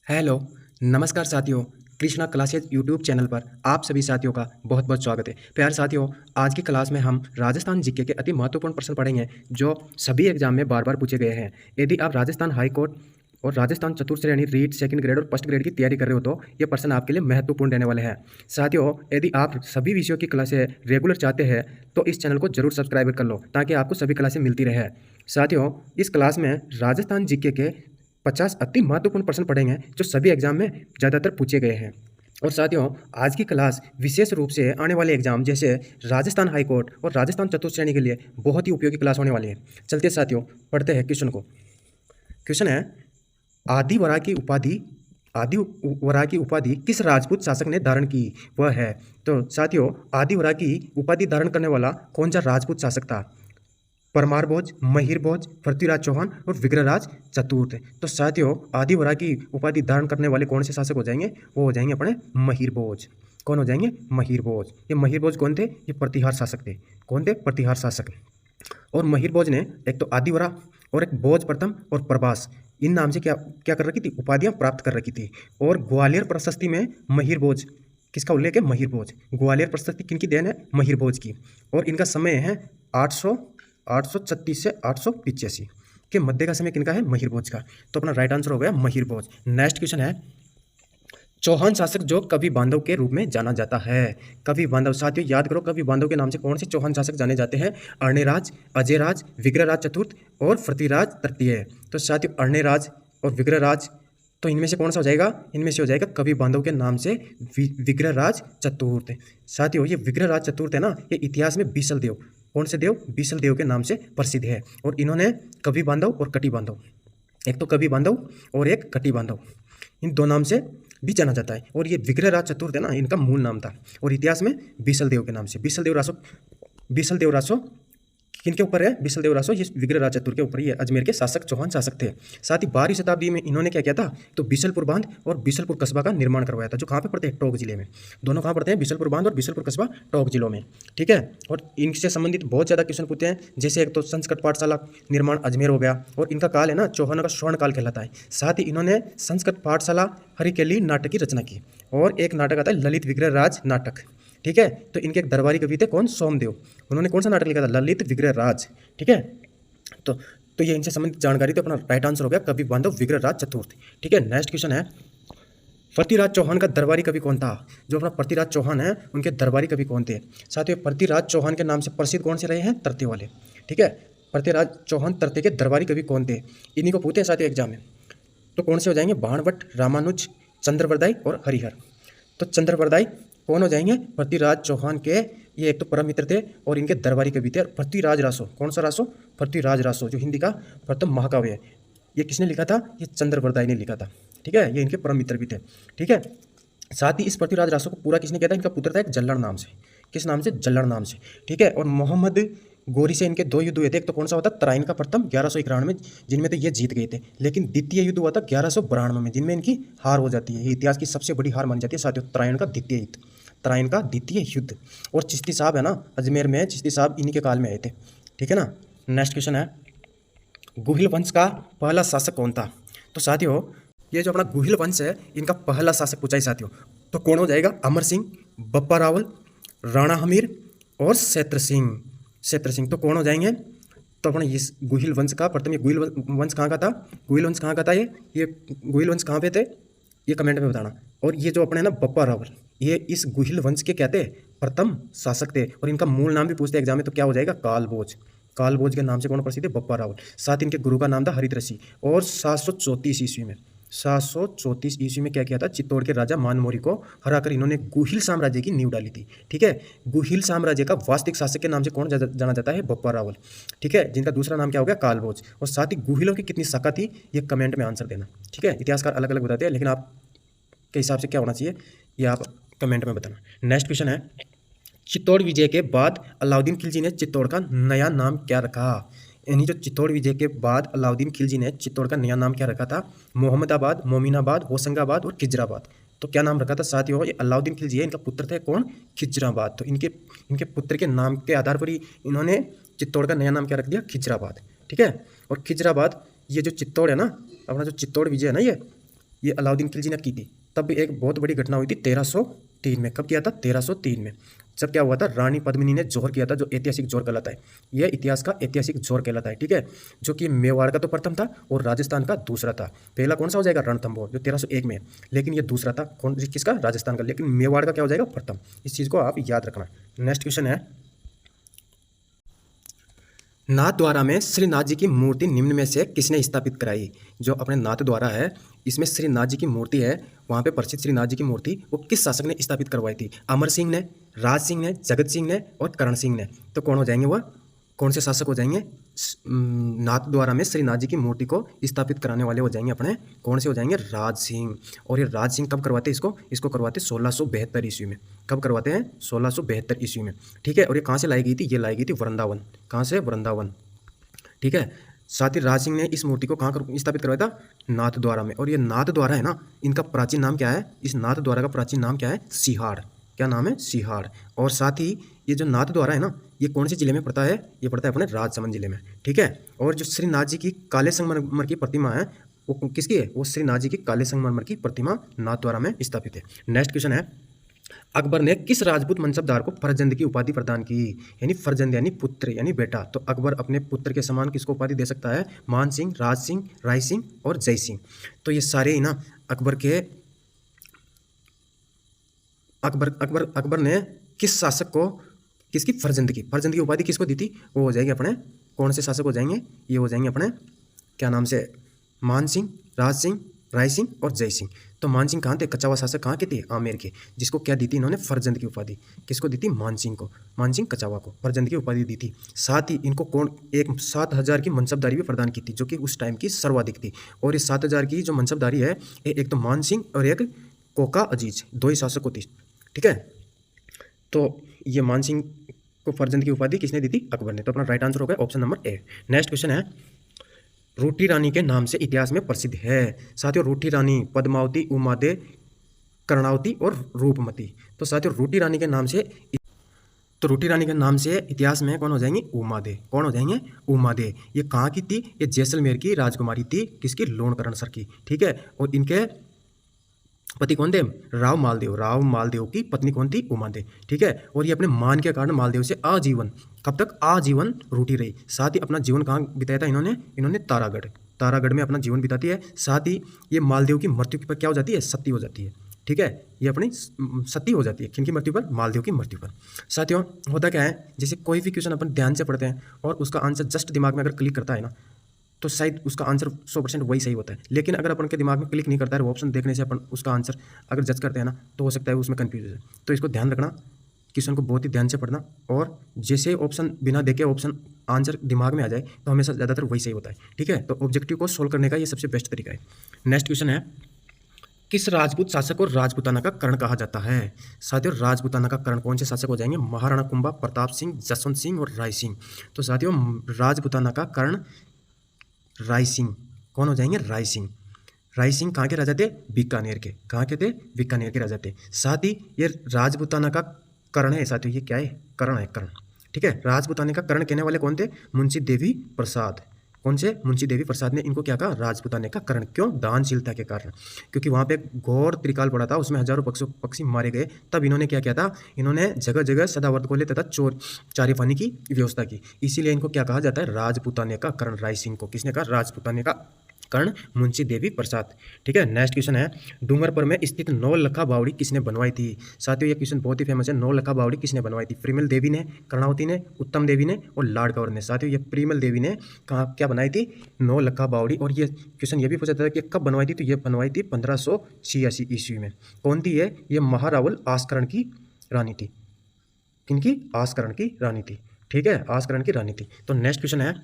Hello, नमस्कार साथियों। Krishna classes YouTube channel पर आप सभी साथियों का बहुत बहुत स्वागत है। प्यारे साथियों, आज की क्लास में हम राजस्थान जीके के अति महत्वपूर्ण प्रश्न पढ़ेंगे जो सभी एग्जाम में बार बार पूछे गए हैं। यदि आप राजस्थान हाई कोर्ट और राजस्थान चतुर्थ श्रेणी रीट सेकंड ग्रेड और फर्स्ट ग्रेड की तैयारी कर रहे हो तो ये प्रश्न आपके लिए महत्वपूर्ण रहने वाले हैं। साथियों, यदि आप सभी विषयों की क्लासें रेगुलर चाहते हैं तो इस चैनल को जरूर सब्सक्राइब कर लो ताकि आपको सभी क्लासें मिलती रहे। साथियों, इस क्लास में राजस्थान जीके के 50 अति महत्वपूर्ण प्रश्न पढ़ेंगे जो सभी एग्जाम में ज़्यादातर पूछे गए हैं। और साथियों, आज की क्लास विशेष रूप से आने वाले एग्जाम जैसे राजस्थान हाई कोर्ट और राजस्थान चतुर्थ श्रेणी के लिए बहुत ही उपयोगी क्लास होने वाली है। चलते साथियों, पढ़ते हैं क्वेश्चन को। क्वेश्चन है, आदिवरा की उपाधि किस राजपूत शासक ने धारण की? वह है। तो साथियों, आदिवरा की उपाधि धारण करने वाला कौन सा राजपूत शासक था? परमार भोज, महिर भोज, पृथ्वीराज चौहान और विग्रहराज चतुर्थ। तो साथियों, आदिवरा की उपाधि धारण करने वाले कौन से शासक हो जाएंगे? वो हो जाएंगे अपने महिर भोज। कौन हो जाएंगे? महिर भोज। ये महिर भोज कौन थे? ये प्रतिहार शासक थे। कौन थे? प्रतिहार शासक। और महिर भोज ने एक तो आदिवरा और एक भोज प्रथम और प्रभास, इन नाम से क्या क्या कर रखी थी? उपाधियां प्राप्त कर रखी थी। और ग्वालियर प्रशस्ति में महिर भोज किसका उल्लेख है? महिर भोज। ग्वालियर प्रशस्ति किनकी देन है? महिर भोज की। और इनका समय है 836 से 885 के मध्य का समय किनका है? महिर भोज का। तो अपना राइट आंसर हो गया महिर भोज। नेक्स्ट क्वेश्चन है, चौहान शासक जो कवि बांधव के रूप में जाना जाता है। कवि बांधव, साथियों याद करो, कवि बांधव के नाम से कौन से चौहान शासक जाने जाते हैं? अर्णेराज, अजयराज, विग्रहराज चतुर्थ और पृथ्वीराज तृतीय। तो साथियों, अर्णेराज और विग्रहराज, तो इनमें से कौन सा हो जाएगा? इनमें से हो जाएगा कवि बांधव के नाम से विग्रहराज चतुर्थ। साथियों, ये विग्रहराज चतुर्थ है ना, ये इतिहास में बीसल देव, कौन से देव? बीसल देव के नाम से प्रसिद्ध है। और इन्होंने कवि बांधव और कटी बांधव, एक तो कवि बांधव और एक कटी बांधव, इन दो नाम से भी जाना जाता है। और ये विग्रहराज चतुर्थ है ना, इनका मूल नाम था। और इतिहास में बीसल देव के नाम से। बीसल देव रासो किनके ऊपर है? बीसल देव रासो, ये विग्रहराज चतुर्थ के ऊपर ही है। अजमेर के शासक चौहान शासक थे। साथ ही 12वीं शताब्दी में इन्होंने क्या किया था? तो बीसलपुर बांध और बीसलपुर कस्बा का निर्माण करवाया था, जो कहाँ पे पड़ते हैं? टोंक जिले में। दोनों कहाँ पड़ते हैं? बीसलपुर बांध और बीसलपुर कस्बा टोंक जिलों में। ठीक है। और इनसे संबंधित बहुत ज़्यादा क्वेश्चन पूछते हैं, जैसे एक तो संस्कृत पाठशाला निर्माण अजमेर हो गया। और इनका काल है ना, चौहानों का स्वर्ण काल कहलाता है। साथ ही इन्होंने संस्कृत पाठशाला हरिकेली नाटक की रचना की। और एक नाटक आता है ललित विग्रहराज नाटक। ठीक है। तो इनके एक दरबारी कवि थे, कौन? सोमदेव। उन्होंने कौन सा नाटक लिखा था? ललित विग्रहराज। ठीक है। तो ये इनसे संबंधित जानकारी, तो अपना राइट आंसर हो गया कवि बांधव विग्रहराज चतुर्थ। ठीक है। नेक्स्ट क्वेश्चन है, पृथ्वीराज चौहान का दरबारी कवि कौन था? जो अपना पृथ्वीराज चौहान है, उनके दरबारी कवि कौन थे? साथियों, पृथ्वीराज चौहान के नाम से प्रसिद्ध कौन से रहे हैं? तर्ते वाले। ठीक है। पृथ्वीराज चौहान तर्ते के दरबारी कवि कौन थे? इन्हीं को पूछते हैं साथियों एग्जाम में। तो कौन से हो जाएंगे? बाणभट्ट, रामानुज, चंद्रवरदाई और हरिहर। तो चंद्रवरदाई कौन हो जाएंगे? पृथ्वीराज चौहान के ये एक तो परम मित्र थे और इनके दरबारी कवि थे। और पृथ्वीराज रासो, कौन सा रासो? पृथ्वीराज रासो, जो हिंदी का प्रथम महाकाव्य है, ये किसने लिखा था? ये चंद्रवरदाई ने लिखा था। ठीक है। ये इनके परम मित्र भी थे। ठीक है। साथ ही इस पृथ्वीराज रासो को पूरा किसने किया था? इनका पुत्र था एक जल्लड़ नाम से। किस नाम से? जल्लड़ नाम से। ठीक है। और मोहम्मद गोरी से इनके दो युद्ध हुए थे। एक तो कौन सा होता? तराइन का प्रथम 1191 में, जिनमें तो ये जीत गए थे। लेकिन द्वितीय युद्ध हुआ था 1192 में, जिनमें इनकी हार हो जाती है। ये इतिहास की सबसे बड़ी हार मानी जाती है साथियों, तराइन का द्वितीय युद्ध। तराइन का द्वितीय युद्ध। और चिश्ती साहब है ना, अजमेर में चिश्ती साहब इन्हीं के काल में आए थे। ठीक है ना। नेक्स्ट क्वेश्चन है, गुहिल वंश का पहला शासक कौन था? तो साथियों, ये जो अपना गुहिल वंश है, इनका पहला शासक पूछा है साथियों। तो कौन हो जाएगा? अमर सिंह, बप्पा रावल, राणा हमीर और क्षेत्र सिंह। तो कौन हो जाएंगे? तो अपने इस गुहिल वंश का प्रथम, ये गुहिल वंश कहाँ का था? गुहिल वंश कहाँ का था? ये गुहिल वंश कहाँ पे थे? ये कमेंट में बताना। और ये जो अपने ना बप्पा रावल, ये इस गुहिल वंश के क्या थे? प्रथम शासक थे। और इनका मूल नाम भी पूछते हैं एग्जाम में, तो क्या हो जाएगा? कालभोज। कालभोज के नाम से कौन प्रसिद्ध है? बप्पा रावल। साथ इनके गुरु का नाम था हरितऋषि। और 734 ईस्वी में क्या किया था? चित्तौड़ के राजा मानमोरी को हराकर इन्होंने गुहिल साम्राज्य की नींव डाली थी। ठीक है। गुहिल साम्राज्य का वास्तविक शासक के नाम से कौन जाना जाता है? बप्पा रावल। ठीक है। जिनका दूसरा नाम क्या हो गया? कालभोज। और साथ ही गुहिलों की कितनी शाखा थी, ये कमेंट में आंसर देना। ठीक है। इतिहासकार अलग अलग बताते हैं, लेकिन आप के हिसाब से क्या होना चाहिए, ये आप कमेंट में बताना। नेक्स्ट क्वेश्चन है, चित्तौड़ विजय के बाद अलाउद्दीन खिलजी ने चित्तौड़ का नया नाम क्या रखा? यानी जो चित्तौड़ विजय के बाद अलाउद्दीन खिलजी ने चित्तौड़ का नया नाम क्या रखा था? मोहम्मदाबाद, मोमिनाबाद, होशंगाबाद और खिजराबाद। तो क्या नाम रखा था साथियों? ये अलाउद्दीन खिलजी है, इनका पुत्र थे कौन? खिजराबाद। तो इनके पुत्र के नाम के आधार पर ही इन्होंने चित्तौड़ का नया नाम क्या रख दिया? खिजराबाद। ठीक है। और खिजराबाद, ये जो चित्तौड़ है ना, अपना जो चित्तौड़ विजय है ना, ये अलाउद्दीन खिलजी ने की थी। तब भी एक बहुत बड़ी घटना हुई थी 1303 में। कब किया था? 1303 में। जब क्या हुआ था? रानी पद्मिनी ने जोहर किया था, जो ऐतिहासिक जोहर कहलाता है। यह इतिहास का ऐतिहासिक जोहर कहलाता है, ठीक है। जो कि मेवाड़ का तो प्रथम था और राजस्थान का दूसरा था। पहला कौन सा हो जाएगा? रणथंभौर, जो 1301 में, लेकिन ये दूसरा था। कौन किसका? राजस्थान का। लेकिन मेवाड़ का क्या हो जाएगा? प्रथम। इस चीज़ को आप याद रखना। नेक्स्ट क्वेश्चन है, नाथद्वारा में श्रीनाथ जी की मूर्ति निम्न में से किसने स्थापित कराई? जो अपने नाथद्वारा है, इसमें श्रीनाथ जी की मूर्ति है, वहाँ पे प्रसिद्ध श्रीनाथ जी की मूर्ति वो किस शासक ने स्थापित करवाई थी? अमर सिंह ने, राज सिंह ने, जगत सिंह ने और करण सिंह ने। तो कौन हो जाएंगे वह? कौन से शासक हो जाएंगे? नाथद्वारा में श्रीनाथ जी की मूर्ति को स्थापित कराने वाले हो जाएंगे अपने, कौन से हो जाएंगे? राज सिंह। और ये राज सिंह कब करवाते हैं इसको करवाते 1672 ईस्वी में। कब करवाते हैं? 1672 ईस्वी में, ठीक है। और ये कहाँ से लाई गई थी? ये लाई गई थी वृंदावन। कहाँ से? वृंदावन, ठीक है। साथ ही राज सिंह ने इस मूर्ति को कहाँ स्थापित करवाया था? नाथद्वारा में। और ये नाथद्वारा है ना, इनका प्राचीन नाम क्या है? इस नाथद्वारा का प्राचीन नाम क्या है? सिहाड़। क्या नाम है? सिहाड़। और साथ ही ये जो नाथद्वारा है ना, ये कौन से जिले में पड़ता है? ये पड़ता है अपने राजसमंद जिले में, ठीक है। और जो श्रीनाथ जी की काले संगमरमर की प्रतिमा है, वो किसकी है? वो श्रीनाथ जी की काले संगमरमर की प्रतिमा नाथद्वारा में स्थापित है। नेक्स्ट क्वेश्चन है, अकबर ने किस राजपूत मनसबदार को फरजंद की उपाधि प्रदान की? यानी फरजंद यानी पुत्र यानी बेटा। तो अकबर अपने पुत्र के समान किसको उपाधि दे सकता है? मान सिंह, राज सिंह, राय सिंह और जय सिंह। तो ये सारे ही ना अकबर ने किस शासक को किसकी फरजंद की उपाधि किसको दी थी? वो हो जाएगी अपने, कौन से शासक हो जाएंगे? ये हो जाएंगे अपने, क्या नाम से? मान सिंह, राज सिंह, राय सिंह और जय सिंह। तो मान सिंह कहाँ थे? कच्चावा शासक कहाँ के थे? आमेर के। जिसको क्या दी थी इन्होंने? फरजंद की उपाधि। किसको दी थी? मान सिंह को, मान सिंह कच्चावा को फरजंद की उपाधि दी थी। साथ ही इनको एक 7000 की मनसबदारी भी प्रदान की थी, जो कि उस टाइम की सर्वाधिक थी। और इस 7000 की जो मनसबदारी है, एक तो मान सिंह और एक कोका अजीज, दो ही शासक को थी, ठीक है। तो ये मान सिंह को फरजंद की उपाधि किसने दी थी? अकबर ने। तो अपना राइट आंसर हो गया option number A. Next question है, रूठी रानी के नाम से इतिहास में प्रसिद्ध है। साथियों, रूठी रानी पद्मावती, उमादे, कर्णावती और रूपमती। तो साथियों, रूठी रानी के नाम से इतिहास में कौन हो जाएंगे? उमादे। कौन हो जाएंगे? उमादे। ये कहाँ की थी? ये जैसलमेर की राजकुमारी थी। किसकी? लोणकरण सर की, ठीक है। और इनके पति कौन थे? राव मालदेव की पत्नी कौन थी? उमादे, ठीक है। और ये अपने मान के कारण मालदेव से आजीवन, कब तक? आजीवन रूठी रही। साथ ही अपना जीवन कहाँ बिताया था इन्होंने? तारागढ़ में अपना जीवन बिताती है। साथ ही ये मालदेव की मृत्यु पर क्या हो जाती है? सती हो जाती है, ठीक है। ये अपनी सती हो जाती है। किनकी मृत्यु पर? मालदेव की मृत्यु पर। साथियों, होता क्या है, जैसे कोई भी क्वेश्चन अपन ध्यान से पढ़ते हैं और उसका आंसर जस्ट दिमाग में अगर क्लिक करता है ना, तो शायद उसका आंसर 100% वही सही होता है। लेकिन अगर अपन के दिमाग में क्लिक नहीं करता है, वो ऑप्शन देखने से अपन उसका आंसर अगर जज करते हैं ना, तो हो सकता है उसमें कन्फ्यूज है। तो इसको ध्यान रखना, क्वेश्चन को बहुत ही ध्यान से पढ़ना, और जैसे ऑप्शन बिना देखे ऑप्शन आंसर दिमाग में आ जाए तो हमेशा ज़्यादातर वही सही होता है, ठीक है। तो ऑब्जेक्टिव को सोल्व करने का ये सबसे बेस्ट तरीका है। नेक्स्ट क्वेश्चन है, किस राजपूत शासक को राजपूताना का कर्ण कहा जाता है? साथियों, राजपूताना का कर्ण कौन से शासक हो जाएंगे? महाराणा कुंभा, प्रताप सिंह, जसवंत सिंह और राय सिंह। तो साथियों, राजपूताना का कर्ण राय सिंह। कौन हो जाएंगे? राय सिंह। राय सिंह कहाँ के राजा थे? बीकानेर के। कहाँ के थे? बीकानेर के राजा थे। साथ ही ये राजपूताना का कर्ण है साथियों, ये क्या है? कर्ण है, कर्ण, ठीक है। राजपूताना का कर्ण कहने वाले कौन थे? मुंशी देवी प्रसाद। कौन से? मुंशी देवी प्रसाद ने इनको क्या कहा? राजपूताना का कर्ण। क्यों? दानशीलता के कारण। क्योंकि वहाँ पे घोर त्रिकाल पड़ा था, उसमें हजारों पक्षी मारे गए। तब इन्होंने क्या किया था? इन्होंने जगह जगह सदावर्त को ले तथा चारे पानी की व्यवस्था की। इसीलिए इनको क्या कहा जाता है? राजपूताना का कर्ण। राय सिंह को किसने कहा? राजपूताना का कर्ण मुंशी देवी प्रसाद, ठीक है। नेक्स्ट क्वेश्चन है, डूंगरपुर में स्थित नौलखा बावड़ी किसने बनवाई थी? साथियों, ये क्वेश्चन बहुत ही फेमस है। नौलखा बावड़ी किसने बनवाई थी? प्रिमल देवी ने, कर्णावती ने, उत्तम देवी ने और लाड कंवर ने। साथियों, ये प्रिमल देवी ने कहाँ क्या बनाई थी? नौलखा बावड़ी। और ये क्वेश्चन ये भी पूछा था कि कब बनवाई थी? तो ये बनवाई थी 1586 ईस्वी में। कौन थी ये? महारावल आस्करण की रानी थी। किनकी? आस्करण की रानी थी, ठीक है। आस्करण की रानी थी। तो नेक्स्ट क्वेश्चन है,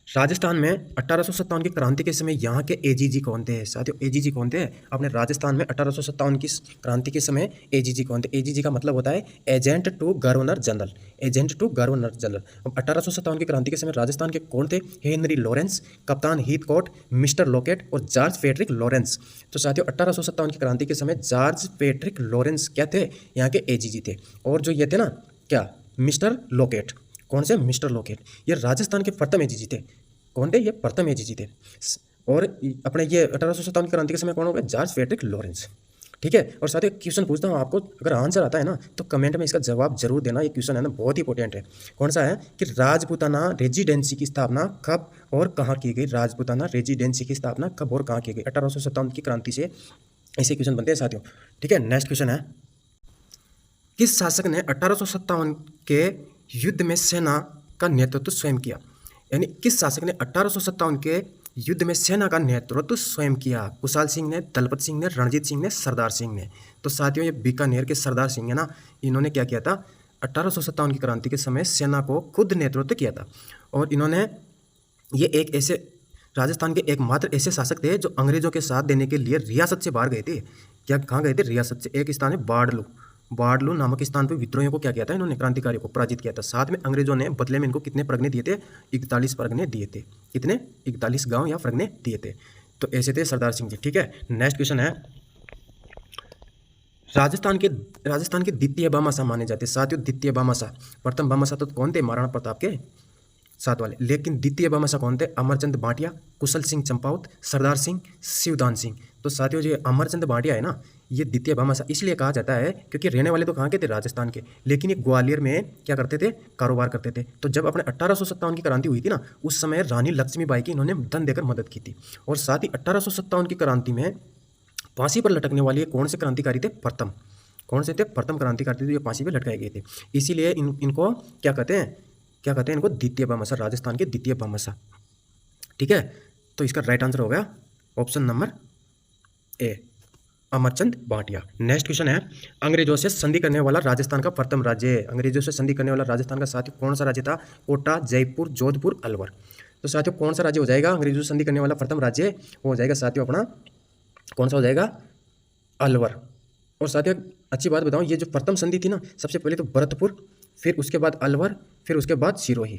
राजस्थान में 1857 की क्रांति के समय यहाँ के एजीजी कौन थे? साथियों, एजीजी कौन थे? अपने राजस्थान में 1857 की क्रांति के समय एजीजी कौन थे? एजीजी का मतलब होता है agent to governor general. Agent to governor general. अब 1857 की क्रांति के समय राजस्थान के कौन थे? हेनरी लॉरेंस, कप्तान हीथकॉट, मिस्टर लॉकेट और जॉर्ज पेट्रिक लॉरेंस। तो साथियों, 1857 की क्रांति के समय जॉर्ज पेट्रिक लॉरेंस क्या थे? यहाँ के एजीजी थे। और जो ये थे ना, क्या? Mister locket. कौन से? Mister locket. ये राजस्थान के प्रथम एजीजी थे। कौन थे? ये प्रथम एजीजी थे। और अपने ये 1857 की क्रांति के समय कौन हो गए? George Frederick Lawrence. ठीक है। और साथ ही क्वेश्चन पूछता हूँ आपको, अगर आंसर आता है ना तो कमेंट में इसका जवाब जरूर देना। ये क्वेश्चन है ना बहुत ही इंपॉर्टेंट है। कौन सा है कि राजपूताना रेजिडेंसी की स्थापना कब और कहाँ की गई? राजपूताना रेजिडेंसी की स्थापना कब और कहाँ की गई? 1857 की क्रांति से ऐसे क्वेश्चन बनते हैं साथियों। ठीक है। नेक्स्ट क्वेश्चन है, किस शासक ने 1857 के युद्ध में सेना का नेतृत्व स्वयं किया? यानी किस शासक ने 1857 के युद्ध में सेना का नेतृत्व स्वयं किया? कुशाल सिंह ने, दलपत सिंह ने, रणजीत सिंह ने, सरदार सिंह ने। तो साथियों ये बीकानेर के सरदार सिंह है ना, इन्होंने क्या किया था? 1857 की क्रांति के समय सेना को खुद नेतृत्व किया था। और इन्होंने ये एक ऐसे राजस्थान के एकमात्र ऐसे शासक थे जो अंग्रेजों के साथ देने के लिए रियासत से बाहर गए थे। क्या कहाँ गए थे? रियासत से। एक स्थान है बाड़लू। बाड़लू नामक स्थान पर विद्रोहियों को क्या किया था? इन्होंने क्रांतिकारियों को पराजित किया था। साथ में अंग्रेजों ने बदले में इनको कितने परगने दिए थे? 41 परगने दिए थे। कितने? 41 गांव या परगने दिए थे। तो ऐसे थे सरदार सिंह जी। ठीक है। नेक्स्ट क्वेश्चन है, राजस्थान के द्वितीय भामाशाह माने जाते हैं साथियों। द्वितीय भामाशाह, प्रथम भामाशाह तो कौन थे? महाराणा प्रताप के साथ वाले। लेकिन द्वितीय भामाशाह कौन थे? अमरचंद भाटिया, कुशल सिंह चंपावत, सरदार सिंह, शिवदान सिंह। तो साथियों जो अमरचंद भाटिया है ना, ये द्वितीय भामाशाह इसलिए कहा जाता है क्योंकि रहने वाले तो कहाँ के थे? राजस्थान के, लेकिन ये ग्वालियर में क्या करते थे? कारोबार करते थे। तो जब अपने 1857 की क्रांति हुई थी ना, उस समय रानी लक्ष्मीबाई की इन्होंने धन देकर मदद की थी। और साथ ही 1857 की क्रांति में फांसी पर लटकने वाले कौन से क्रांतिकारी थे? प्रथम। कौन से थे? प्रथम क्रांतिकारी थे, ये फांसी पर लटकाए गए थे। इसीलिए इनको क्या कहते हैं? क्या कहते हैं इनको? द्वितीय भामाशाह, राजस्थान के द्वितीय भामाशाह। ठीक है। तो इसका राइट आंसर हो गया option number A, Amarchand Bhatia. Next question है, अंग्रेजों से संधि करने वाला राजस्थान का प्रथम राज्य। अंग्रेजों से संधि करने वाला राजस्थान का साथी कौन सा राज्य था? कोटा, जयपुर, जोधपुर, अलवर। तो साथियों कौन सा राज्य हो जाएगा अंग्रेजों से संधि करने वाला प्रथम राज्य? वो हो जाएगा साथियों अपना, कौन सा हो जाएगा? अलवर। और साथियों अच्छी बात बताऊं, ये जो प्रथम संधि थी ना, सबसे पहले तो भरतपुर, फिर उसके बाद अलवर, फिर उसके बाद सिरोही,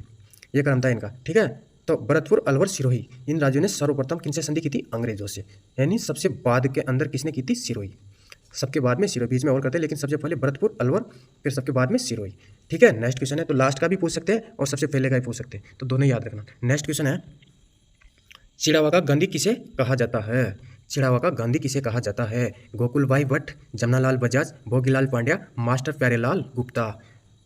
ये क्रम था इनका। ठीक है। तो भरतपुर, अलवर, सिरोही, इन राज्यों ने सर्वप्रथम किनसे संधि की थी? अंग्रेजों से। यानी सबसे बाद के अंदर किसने की थी? सिरोही। सबके बाद में सिरोही, बीच में और करते हैं, लेकिन सबसे पहले भरतपुर, अलवर, फिर सबके बाद में सिरोही। ठीक है। नेक्स्ट क्वेश्चन है, तो लास्ट का भी पूछ सकते हैं और सबसे पहले का भी पूछ सकते हैं, तो दोनों याद रखना। नेक्स्ट क्वेश्चन है, चिड़ावा का गांधी किसे कहा जाता है? चिड़ावा का गांधी किसे कहा जाता है? गोकुल भाई भट्ट, जमनालाल बजाज, भोगीलाल पांड्या, मास्टर प्यारेलाल गुप्ता।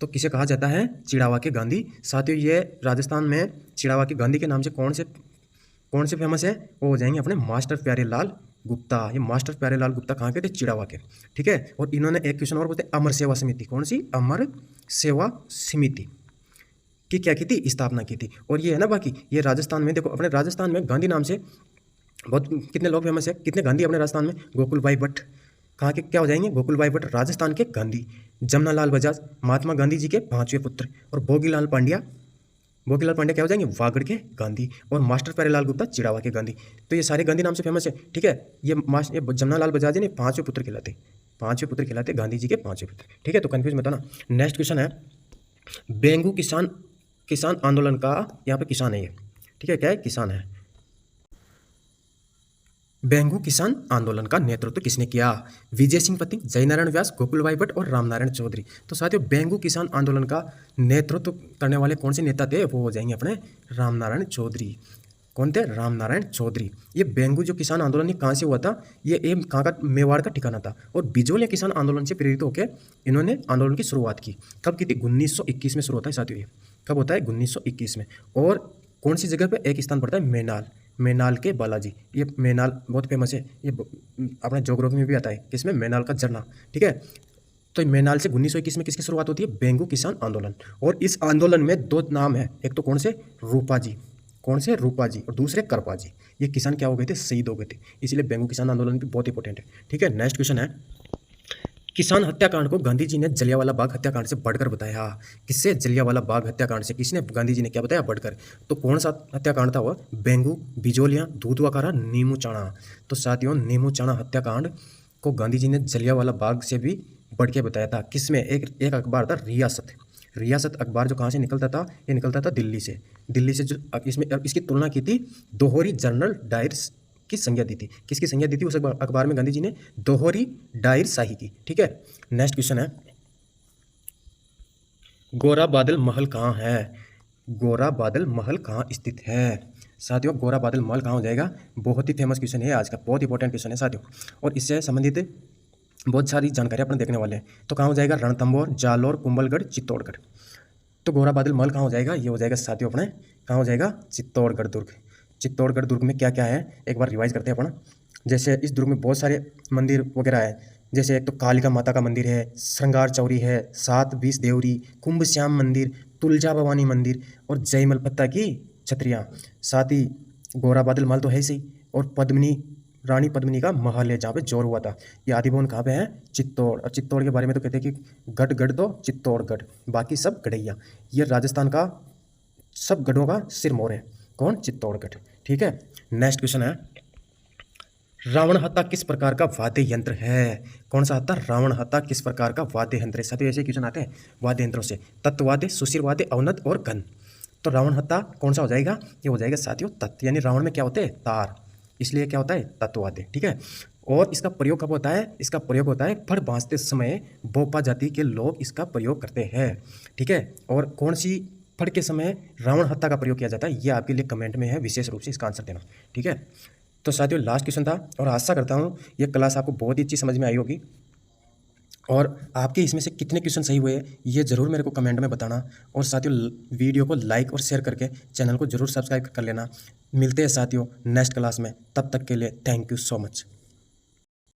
तो किसे कहा जाता है? चिड़ावा के गांधी। साथियों ये राजस्थान में चिड़ावा के गांधी के नाम से कौन से फेमस है? वो हो जाएंगे अपने मास्टर प्यारेलाल गुप्ता। ये मास्टर प्यारेलाल गुप्ता कहाँ के थे? चिड़ावा के। ठीक है। और इन्होंने एक क्वेश्चन और बोलते, अमर सेवा समिति। कौन सी? अमर सेवा समिति की क्या की थी? स्थापना की थी। और ये है ना, बाकी ये राजस्थान में देखो, अपने राजस्थान में गांधी नाम से बहुत कितने लोग फेमस है, कितने गांधी अपने राजस्थान में? गोकुल भाई भट्ट कहाँ के क्या हो जाएंगे? गोकुल भाई भट्ट राजस्थान के गांधी। जमनालाल बजाज महात्मा गांधी जी के 5वें पुत्र। और भोगीलाल पांड्या क्या हो जाएंगे? वागड़ के गांधी। और मास्टर प्यारेलाल गुप्ता चिड़ावा के गांधी। तो ये सारे गांधी नाम से फेमस है। ठीक है। ये जमनालाल बजाज ने 5वें पुत्र कहलाते गांधी जी के 5वें पुत्र। ठीक है। तो कंफ्यूज मत होना। नेक्स्ट क्वेश्चन है, बेंगू किसान आंदोलन का, यहाँ पे किसान है ये। ठीक है। क्या है? किसान है। बेंगू किसान आंदोलन का नेतृत्व किसने किया? विजय सिंह पति, जयनारायण व्यास, गोकुल भाई भट्ट और रामनारायण चौधरी। तो साथियों बेंगू किसान आंदोलन का नेतृत्व करने वाले कौन से नेता थे? वो हो जाएंगे अपने रामनारायण चौधरी। कौन थे? रामनारायण चौधरी। ये बेंगू जो किसान आंदोलन कहाँ से हुआ था? ये कहाँ का? मेवाड़ का ठिकाना था। और बिजोलिया किसान आंदोलन से प्रेरित होकर इन्होंने आंदोलन की शुरुआत की। कब की थी? 1921 में शुरू होता है साथियों। ये कब होता है? 1921 में। और कौन सी जगह पे? एक स्थान पड़ता है मैनाल के बालाजी। ये मैनाल बहुत फेमस है, ये अपना ज्योग्राफी में भी आता है। किसमें? मैनाल का झरना। ठीक है। तो मैनाल से 1921 में किसकी शुरुआत होती है? बेंगू किसान आंदोलन। और इस आंदोलन में दो नाम है, एक तो कौन से? रूपा जी। कौन से? रूपा जी। और दूसरे करपा जी। ये किसान क्या हो गए थे? शहीद हो गए थे। इसलिए बेंगू किसान आंदोलन भी बहुत इंपॉर्टेंट है। ठीक है। नेक्स्ट क्वेश्चन है, किसान हत्याकांड को गांधी जी ने जलियांवाला बाग हत्याकांड से बढ़कर बताया। किससे? जलियांवाला बाग हत्याकांड से। किसने? गांधी जी ने क्या बताया? बढ़कर। तो कौन सा हत्याकांड था वो? बेंगू, बिजोलिया, दूधवाकारा, नीमूचाणा। तो साथियों नीमूचाणा हत्याकांड को गांधी जी ने जलियांवाला बाग से भी बढ़ के बताया था। किसमें? एक अखबार था रियासत अखबार, जो कहाँ से निकलता था? ये निकलता था दिल्ली से जो इसमें इसकी तुलना की थी दोहरी जर्नल डायर की संज्ञा दी थी। किसकी संज्ञा दी थी उस अखबार में? गांधी जी ने दोहरी डायर शाही की। ठीक है। नेक्स्ट क्वेश्चन है, गोरा बादल महल कहाँ है? गोरा बादल महल कहाँ स्थित है? साथियों गोरा बादल महल कहाँ हो जाएगा? बहुत ही फेमस क्वेश्चन है आज का, बहुत इंपॉर्टेंट क्वेश्चन है साथियों, और इससे संबंधित बहुत सारी जानकारी अपने देखने वाले हैं। तो कहाँ हो जाएगा? रणथंभौर, जालोर, कुंभलगढ़, चित्तौड़गढ़। तो गोरा बादल महल कहाँ हो जाएगा? ये हो जाएगा साथियों अपने, कहाँ हो जाएगा? चित्तौड़गढ़ दुर्ग। चित्तौड़गढ़ दुर्ग में क्या क्या है एक बार रिवाइज करते हैं अपन। जैसे इस दुर्ग में बहुत सारे मंदिर वगैरह है, जैसे एक तो कालिका माता का मंदिर है, श्रृंगार चौरी है, 7-20 देवरी, कुंभ श्याम मंदिर, तुलजा भवानी मंदिर और जयमल पत्ता की छतरियाँ। साथ ही गोरा बादल महल तो है ही सही, और पद्मिनी, रानी पद्मिनी का महल है जहाँ पे जोर हुआ था। ये आदि भवन कहाँ पे है? चित्तौड़। और चित्तौड़ के बारे में तो कहते हैं कि गढ़ गढ़ तो चित्तौड़गढ़, बाकी सब गढ़ैया। ये राजस्थान का सब गढ़ों का सिरमौर है। कौन? चित्तौड़गढ़। ठीक है, नेक्स्ट क्वेश्चन है, रावण हत्ता किस प्रकार का वाद्य यंत्र है? कौन सा हत्ता? रावण हत्ता किस प्रकार का वाद्य यंत्र है? साथियों ऐसे क्वेश्चन आते हैं वाद्य यंत्रों से, तत्वाद्य, सुशिर वाद्य, अवनद और घन। तो रावण हत्ता कौन सा हो जाएगा? ये हो जाएगा साथियों तत्, यानी रावण में क्या होते हैं? तार, इसलिए क्या होता है? तत्वाद्य। ठीक है, और इसका प्रयोग कब होता है? इसका प्रयोग होता है फड़ बांधते समय, बोपा जाति के लोग इसका प्रयोग करते हैं। ठीक है, और कौन सी फड़ के समय रावण हत्ता का प्रयोग किया जाता है, ये आपके लिए कमेंट में है, विशेष रूप से इसका आंसर देना। ठीक है, तो साथियों लास्ट क्वेश्चन था, और आशा करता हूँ ये क्लास आपको बहुत ही अच्छी समझ में आई होगी, और आपके इसमें से कितने क्वेश्चन सही हुए ये ज़रूर मेरे को कमेंट में बताना। और साथियों वीडियो को लाइक और शेयर करके चैनल को ज़रूर सब्सक्राइब कर लेना। मिलते हैं साथियों नेक्स्ट क्लास में, तब तक के लिए थैंक यू सो मच।